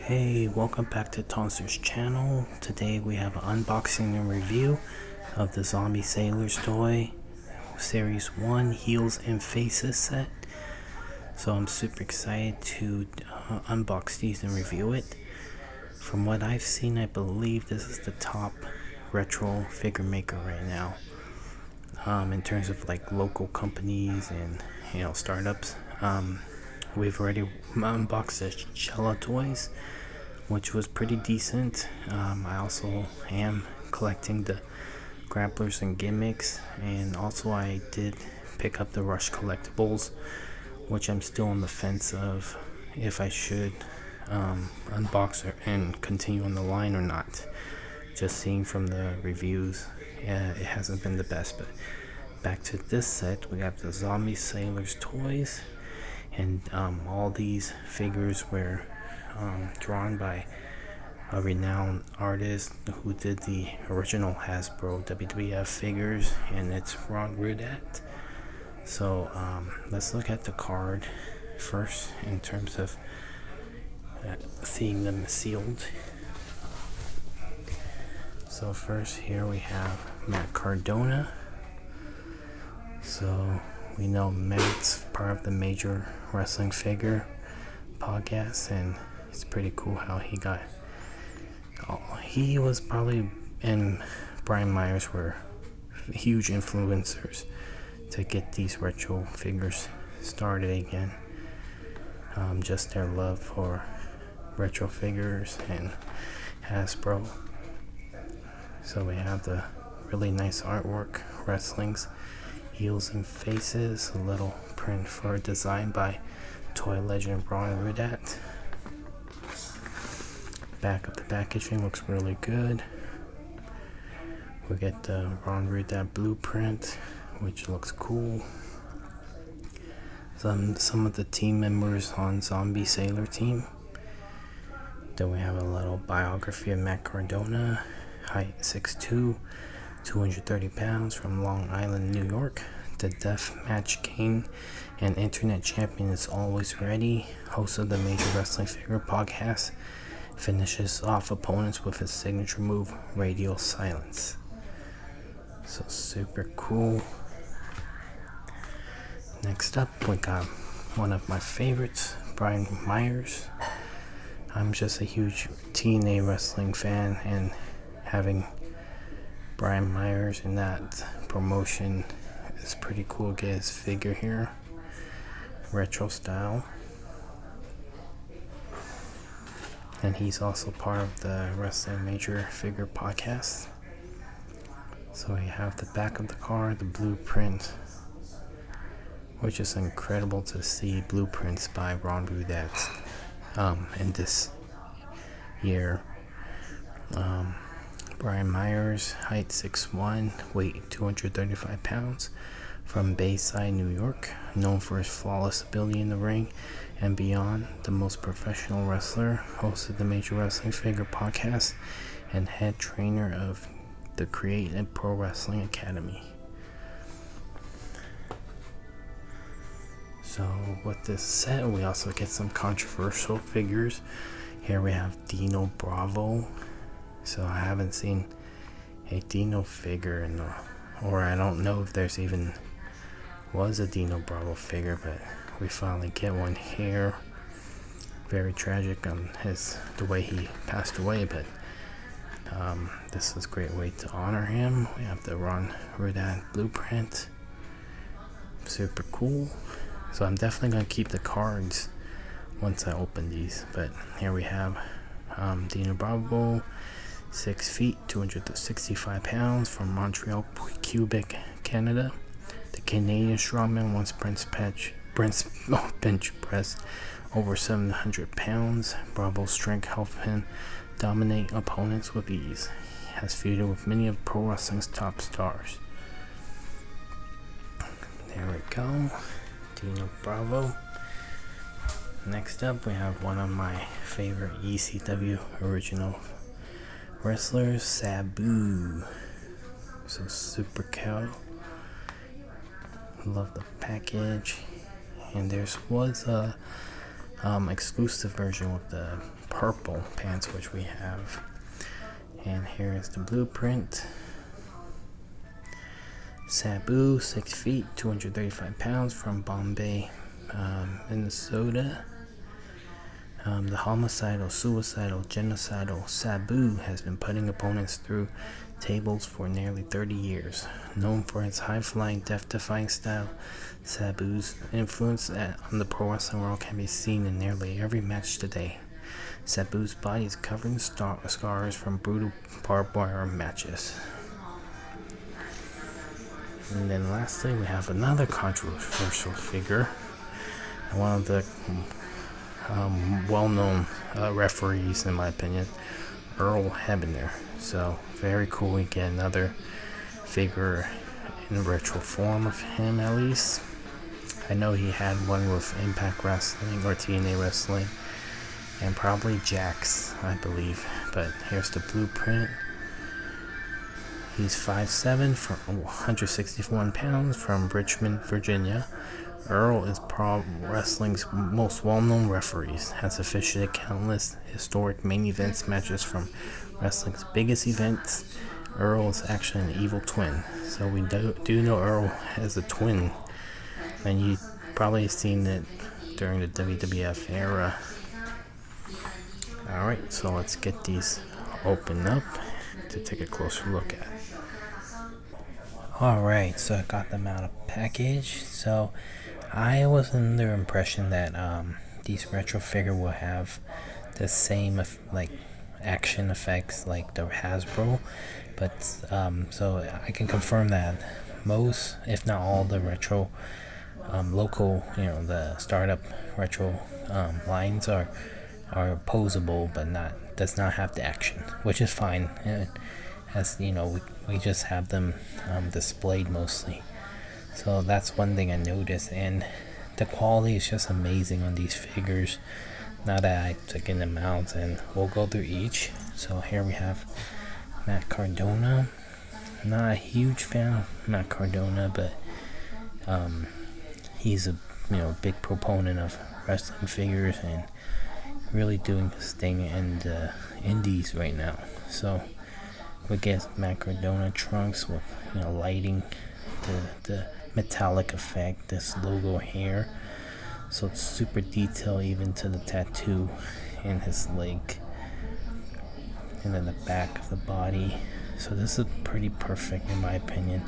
Hey, welcome back to Tonster's channel. Today we have an unboxing and review of the Zombie Sailors toy Series 1 Heels and Faces set. So I'm super excited to unbox these and review it. From what I've seen, I believe this is the top retro figure maker right now. In terms of like local companies and startups. We've already unboxed the Cella toys, which was pretty decent. I also am collecting the grapplers and gimmicks, and also I did pick up the Rush collectibles, which I'm still on the fence of if I should unbox and continue on the line or not. Just seeing from the reviews, it hasn't been the best. But back to this set, we have the Zombie Sailors toys, and all these figures were drawn by a renowned artist who did the original Hasbro WWF figures, and it's Ron Rudat. So let's look at the card first in terms of seeing them sealed. So first here we have Matt Cardona. So we know Matt's part of the Major Wrestling Figure podcast, and it's pretty cool how he got. He was probably, and Brian Meyers were huge influencers to get these retro figures started again. Just their love for retro figures and Hasbro. So we have the really nice artwork, wrestlings, Heels and Faces, a little print for design by toy legend Ron Rudat. Back of the packaging looks really good. We get the Ron Rudat blueprint, which looks cool. Some of the team members on Zombie Sailor team. Then we have a little biography of Matt Cardona, height 6'2", 230 pounds, from Long Island, New York. The Death Match King and Internet Champion is always ready. Host of the Major Wrestling Figure podcast. Finishes off opponents with his signature move, Radial Silence. So super cool. Next up, we got one of my favorites, Brian Meyers. I'm just a huge TNA wrestling fan, and having Brian Meyers in that promotion is pretty cool. Get his figure here, retro style. And he's also part of the Wrestling Major Figure podcast. So we have the back of the card, the blueprint, which is incredible to see blueprints by Ron Rudat in this year. Brian Meyers, height 6'1", weight 235 pounds, from Bayside, New York, known for his flawless ability in the ring and beyond, the most professional wrestler, hosted the Major Wrestling Figure podcast, and head trainer of the Create and Pro Wrestling Academy. So with this set, we also get some controversial figures. Here we have Dino Bravo. So I haven't seen a Dino figure or I don't know if there's even was a Dino Bravo figure, but we finally get one here. Very tragic on the way he passed away, but this is a great way to honor him. We have the Ron Rudat blueprint. Super cool. So I'm definitely going to keep the cards once I open these. But here we have Dino Bravo, 6 feet, 265 pounds, from Montreal, Quebec, Canada. The Canadian strongman once bench pressed over 700 pounds. Bravo's strength helped him dominate opponents with ease. He has feuded with many of pro wrestling's top stars. There we go. Dino Bravo. Next up, we have one of my favorite ECW original wrestlers, Sabu. So super cool. Love the package. And there was a exclusive version with the purple pants, which we have. And here is the blueprint. Sabu, 6 feet, 235 pounds, from Bombay, Minnesota. The homicidal, suicidal, genocidal Sabu has been putting opponents through tables for nearly 30 years. Known for its high-flying, death-defying style, Sabu's influence on the pro wrestling world can be seen in nearly every match today. Sabu's body is covered in scars from brutal barbed wire matches. And then lastly, we have another controversial figure, one of the well-known referees, in my opinion, Earl Hebner. So very cool. We get another figure in retro form of him, at least. I know he had one with Impact Wrestling or TNA Wrestling, and probably Jax, I believe. But here's the blueprint. He's 5'7", from 161 pounds, from Richmond, Virginia. Earl is pro wrestling's most well-known referees, has officiated countless historic main events matches from wrestling's biggest events. Earl is actually an evil twin, so we do know Earl as a twin, and you probably seen it during the WWF era. Alright, so let's get these opened up to take a closer look at. Alright, so I got them out of package. So I was under the impression that these retro figure will have the same action effects like the Hasbro, but so I can confirm that most, if not all, the retro local, the startup retro lines are posable, but does not have the action, which is fine. As we just have them displayed mostly. So that's one thing I noticed, and the quality is just amazing on these figures. Now that I took in them out, and we'll go through each. So here we have Matt Cardona. Not a huge fan of Matt Cardona, but he's a big proponent of wrestling figures and really doing his thing in the indies right now. So we get Matt Cardona trunks with lighting, the metallic effect, this logo here, so it's super detailed even to the tattoo in his leg, and then the back of the body. So this is pretty perfect in my opinion.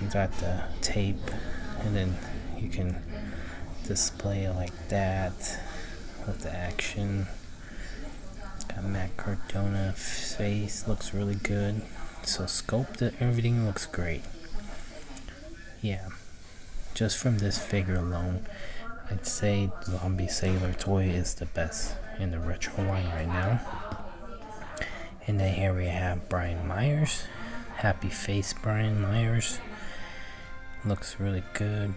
You got the tape, and then you can display it like that with the action. Got Matt Cardona face, looks really good. So sculpted, everything looks great. Yeah, just from this figure alone, I'd say Zombie Sailor toy is the best in the retro line right now. And then here we have Brian Meyers. Happy face Brian Meyers. Looks really good.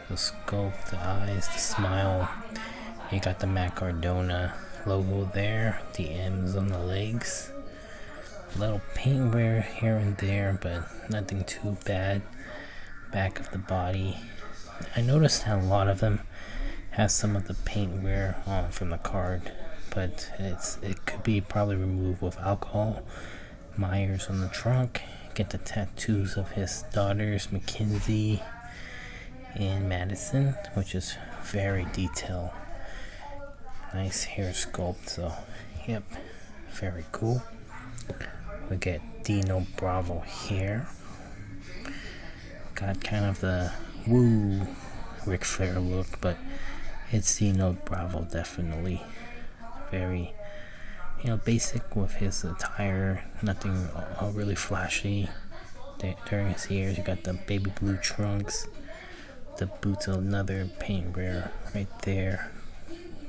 The sculpt, the eyes, the smile. You got the Matt Cardona logo there, the M's on the legs. Little paint wear here and there, but nothing too bad. Back of the body, I noticed that a lot of them has some of the paint wear from the card, but it could be probably removed with alcohol. Meyers on the trunk. Get the tattoos of his daughters, Mackenzie and Madison, which is very detailed. Nice hair sculpt, so yep, very cool. We get Dino Bravo here. Got kind of the woo Ric Flair look, but it's Dino Bravo definitely. Very, basic with his attire, nothing really flashy. During his ears, you got the baby blue trunks, the boots, another paint wear right there.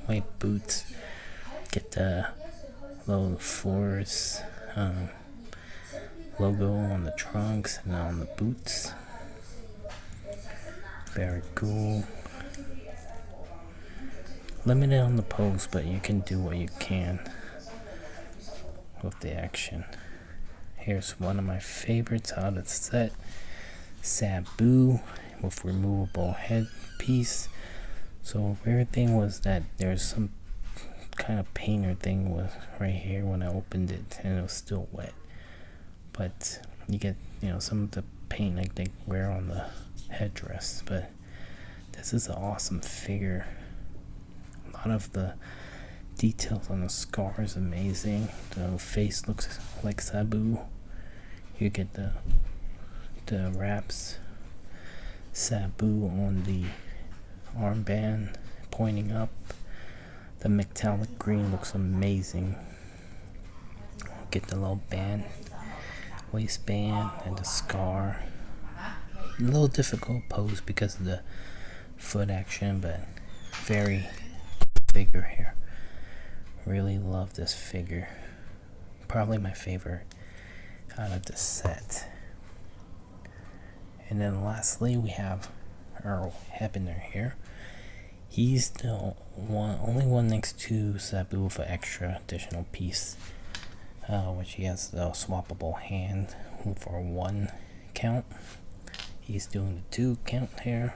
White boots. Get the little Force logo on the trunks and on the boots. Very cool. Limited on the pose, but you can do what you can with the action. Here's one of my favorites out of the set. Sabu with removable headpiece. So weird thing was that there's some kind of painter thing was right here when I opened it, and it was still wet. But you get, some of the paint like they wear on the headdress. But this is an awesome figure. A lot of the details on the scar is amazing. The face looks like Sabu. You get the wraps Sabu on the armband pointing up. The metallic green looks amazing. Get the little band, waistband, and the scar. A little difficult pose because of the foot action, but very figure here. Really love this figure. Probably my favorite out of the set. And then lastly, we have Earl Hebner here. He's the only one next to Sabu with an extra additional piece, which he has the swappable hand for 1 count. He's doing the 2 count here.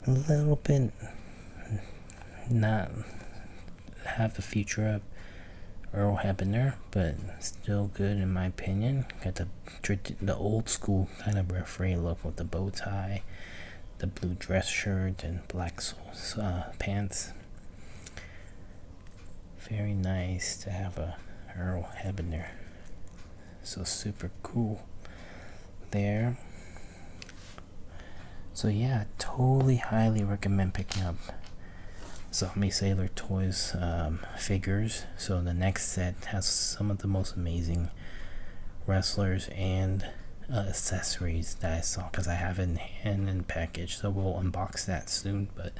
A little bit not have the feature of Earl Hebner, but still good in my opinion. Got the old school kind of referee look with the bow tie, the blue dress shirt, and black pants. Very nice to have a Earl Hebner. So super cool there. So yeah, totally highly recommend picking up Zombie Sailor Toys figures. So the next set has some of the most amazing wrestlers and accessories that I saw, because I have it in hand and package, so we'll unbox that soon. But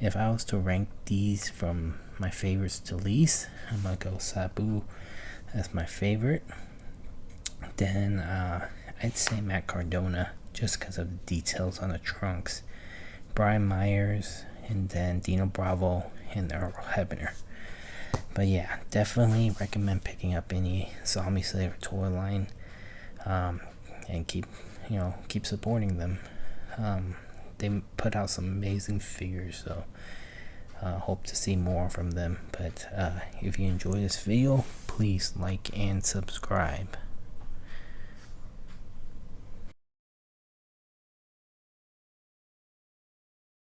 if I was to rank these from my favorites to least, I'm gonna go Sabu as my favorite. Then I'd say Matt Cardona, just because of the details on the trunks. Brian Meyers, and then Dino Bravo and Earl Hebner. But yeah, definitely recommend picking up any Zombie Slayer toy line, and keep supporting them. They put out some amazing figures, so hope to see more from them. But if you enjoy this video, please like and subscribe.